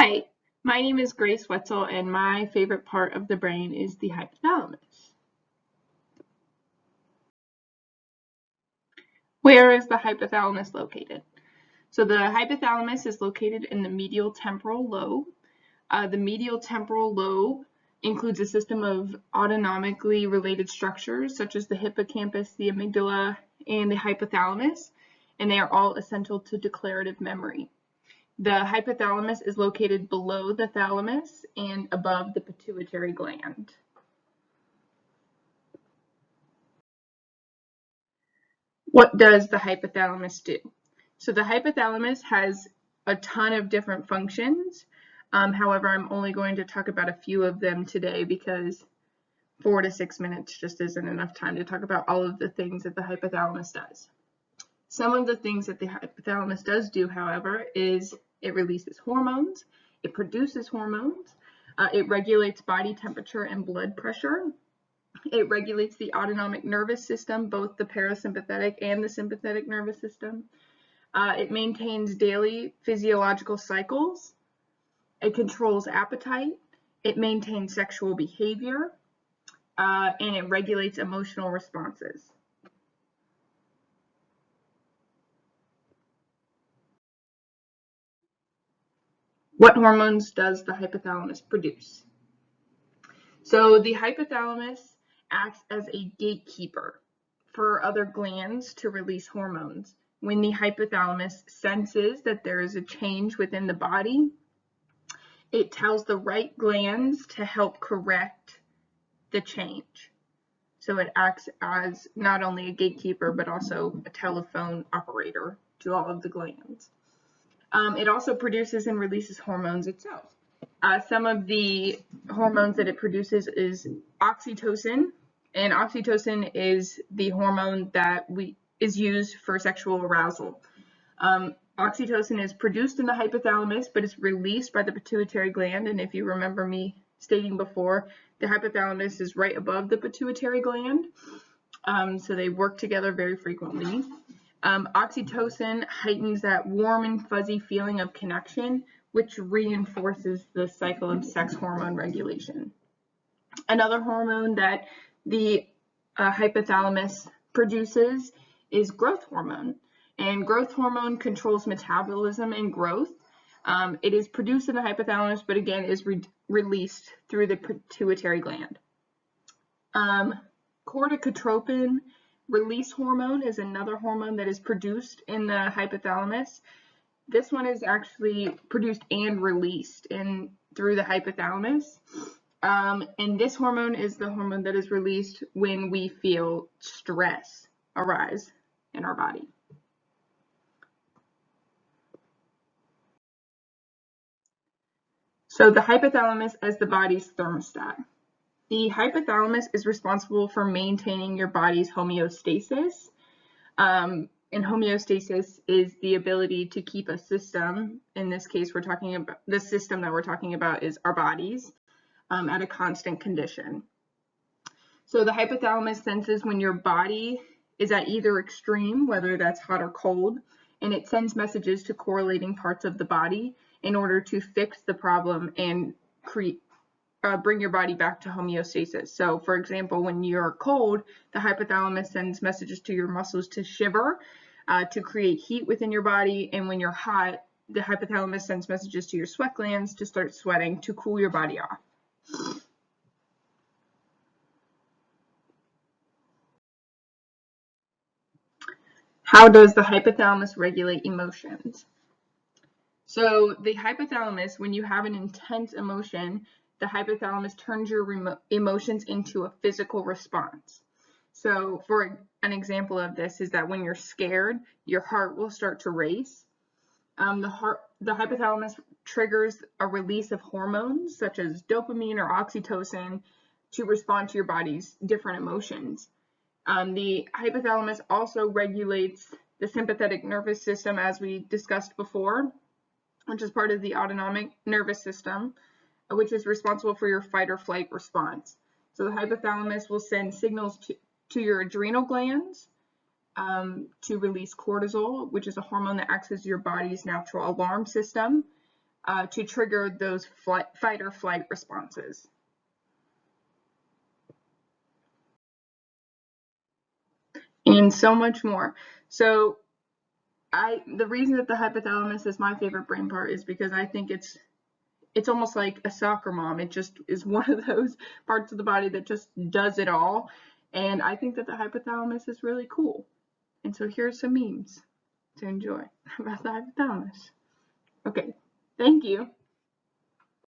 Hi, my name is Grace Wetzel, and my favorite part of the brain is the hypothalamus. Where is the hypothalamus located? So the hypothalamus is located in the medial temporal lobe. The medial temporal lobe includes a system of autonomically related structures such as the hippocampus, the amygdala, and the hypothalamus, and they are all essential to declarative memory. The hypothalamus is located below the thalamus and above the pituitary gland. What does the hypothalamus do? So the hypothalamus has a ton of different functions. However, I'm only going to talk about a few of them today because 4 to 6 minutes just isn't enough time to talk about all of the things that the hypothalamus does. Some of the things that the hypothalamus does do, however, is it releases hormones, it produces hormones, it regulates body temperature and blood pressure, it regulates the autonomic nervous system, both the parasympathetic and the sympathetic nervous system. It maintains daily physiological cycles, it controls appetite, it maintains sexual behavior, and it regulates emotional responses. What hormones does the hypothalamus produce? So the hypothalamus acts as a gatekeeper for other glands to release hormones. When the hypothalamus senses that there is a change within the body, it tells the right glands to help correct the change. So it acts as not only a gatekeeper, but also a telephone operator to all of the glands. It also produces and releases hormones itself. Some of the hormones that it produces is oxytocin, and oxytocin is the hormone that is used for sexual arousal. Oxytocin is produced in the hypothalamus, but it's released by the pituitary gland, and if you remember me stating before, the hypothalamus is right above the pituitary gland, so they work together very frequently. Oxytocin heightens that warm and fuzzy feeling of connection, which reinforces the cycle of sex hormone regulation. Another hormone that the hypothalamus produces is growth hormone, and growth hormone controls metabolism and growth. It is produced in the hypothalamus, but again is released through the pituitary gland. Corticotropin release hormone is another hormone that is produced in the hypothalamus. This one is actually produced and released through the hypothalamus. And this hormone is the hormone that is released when we feel stress arise in our body. So the hypothalamus as the body's thermostat. The hypothalamus is responsible for maintaining your body's homeostasis. And homeostasis is the ability to keep a system. In this case, we're talking about the system that we're talking about is our bodies at a constant condition. So the hypothalamus senses when your body is at either extreme, whether that's hot or cold, and it sends messages to correlating parts of the body in order to fix the problem and bring your body back to homeostasis. So for example, when you're cold, the hypothalamus sends messages to your muscles to shiver, to create heat within your body. And when you're hot, the hypothalamus sends messages to your sweat glands to start sweating to cool your body off. How does the hypothalamus regulate emotions? So the hypothalamus, when you have an intense emotion, the hypothalamus turns your emotions into a physical response. So for an example of this is that when you're scared, your heart will start to race. The hypothalamus triggers a release of hormones such as dopamine or oxytocin to respond to your body's different emotions. The hypothalamus also regulates the sympathetic nervous system, as we discussed before, which is part of the autonomic nervous system, which is responsible for your fight or flight response. So the hypothalamus will send signals to your adrenal glands to release cortisol, which is a hormone that acts as your body's natural alarm system. to trigger those fight or flight responses. And so much more. So the reason that the hypothalamus is my favorite brain part is because I think it's almost like a soccer mom. It just is one of those parts of the body that just does it all. And I think that the hypothalamus is really cool. And so here's some memes to enjoy about the hypothalamus. Okay, thank you.